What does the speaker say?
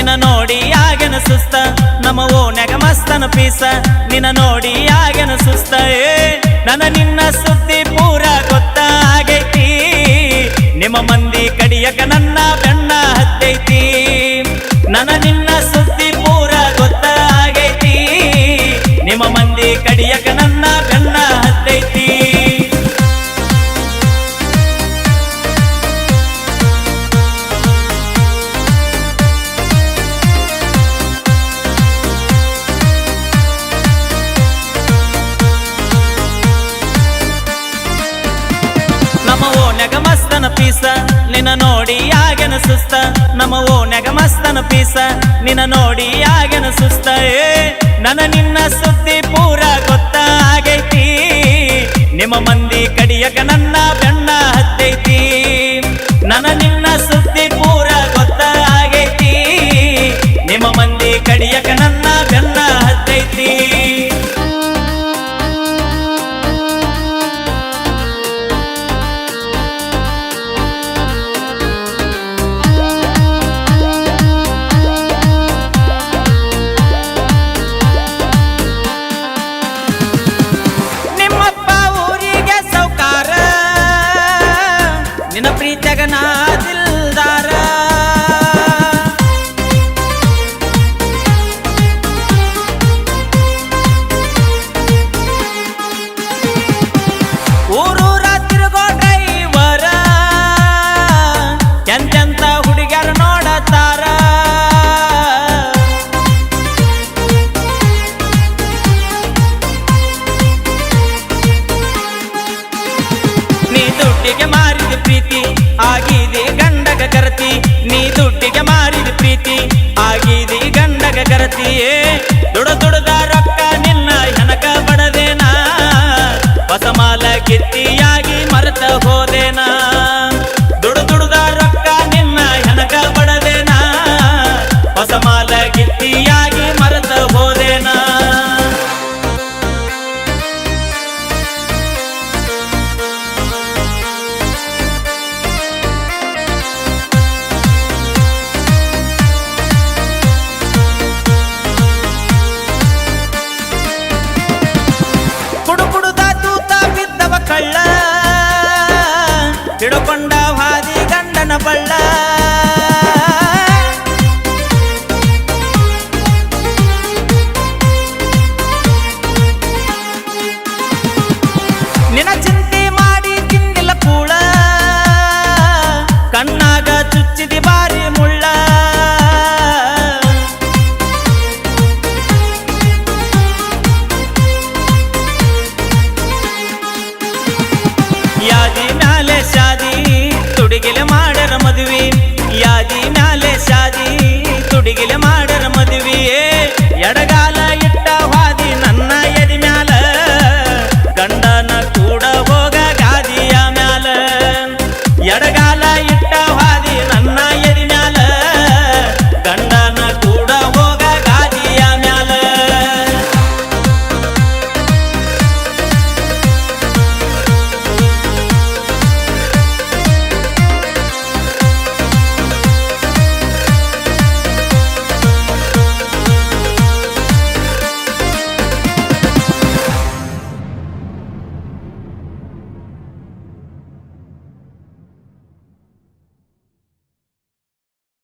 ನಿನ್ನ ನೋಡಿ ಆಗೇನ ಸುಸ್ತ ನಮ್ಮ ಓನ್ಯಾಗ ಮಸ್ತನ ಪೀಸ ನಿನ್ನ ನೋಡಿ ಆಗೇನ ಸುಸ್ತ ನನ್ನ ನಿನ್ನ ಸುದ್ದಿ ಪೂರ ಗೊತ್ತಾಗೈತಿ ನಿಮ್ಮ ಮಂದಿ ಕಡಿಯಕ ನನ್ನ ಬೆನ್ನ ಹತ್ತೈತಿ ನನ್ನ ನಿನ್ನ ಸುದ್ದಿ ಪೂರ ಗೊತ್ತಾಗೈತಿ ನಿಮ್ಮ ಮಂದಿ ಕಡಿಯಕ ನನ್ನ ಬೆನ್ನ ಹತ್ತೈತಿ ಮಸ್ತನ ಪೀಸ ನಿನ್ನ ನೋಡಿ ಆಗೇನ ಸುಸ್ತ ನಮ್ಮ ಓನ್ಯಾಗ ಮಸ್ತನ ಪೀಸ ನಿನ್ನ ನೋಡಿ ಆಗೇನ ಸುಸ್ತ ನನ್ನ ನಿನ್ನ ಸುದ್ದಿ ಪೂರ ಗೊತ್ತಾಗೈತಿ ನಿಮ್ಮ ಮಂದಿ ಕಡಿಯಕ ನನ್ನ ಬೆನ್ನ ಹತ್ತೈತಿ ನನ್ನ ನಿನ್ನ ಸುದ್ದಿ ಪೂರ ಗೊತ್ತಾಗೈತಿ ನಿಮ್ಮ ಮಂದಿ ಕಡಿಯಕ ನನ್ನ ಬೆನ್ನ ಹತ್ತೈತಿ ನಿನ್ನ ಪ್ರೀತಿಯಾಗ ನಾ ದಿಲ್ದಾರ ಊರೂರ ತಿರುಗೋ ಡ್ರೈವರ ಎಂತೆಂತ ಹುಡುಗ್ಯಾರ ನೋಡತಾರ ನೀ ದುಡ್ಡಿಗೆ ಮಾರಿದ ಪ್ರೀತಿ ಆಗಿದೆ ಗಂಡಗ ಕರತಿ ನೀ ದುಡ್ಡಿಗೆ ಮಾರಿದ ಪ್ರೀತಿ ಆಗಿದೆ ಗಂಡಗ ಕರತಿಯೇ ದುಡದ ರೊಕ್ಕ ನಿನ್ನ ಹೆನಕ ಬಡದೇನಾ ಹೊಸ ಮಾಲ ಕಿತ್ತಿಯಾಗಿ ಮರೆತ ಹೋದೇನಾ ದುಡದ ರೊಕ್ಕ ನಿನ್ನ ಹೆನಕ ಬಡದೇನಾ ಹೊಸ ಮಾಲ ಕಿತ್ತಿಯಾಗಿ ಮರೆತ ಹೋದೇನಾ ಕಳ್ಳ ಹಿಡುಕೊಂಡ ಹಾದಿ ಗಂಡನ ಬಳ್ಳ ನಿನ್ನ ಚಿಂತೆ ಮಾಡಿ ತಿಂದಿಲ್ಲ ಕೂಳ ಕಣ್ಣಾಗ ಚುಚ್ಚಿದಿ ಬಾರಿ ಮುಳ್ಳ ಯಾದಿ ಮ್ಯಾಲೆ ಶಾದಿ ತುಡಿಗಿಲೆ ಮಾಡ್ಯಾರ ಮದುವೆ ಯಾದಿ ಮ್ಯಾಲೆ ಶಾದಿ ತುಡಿಗಿಲೆ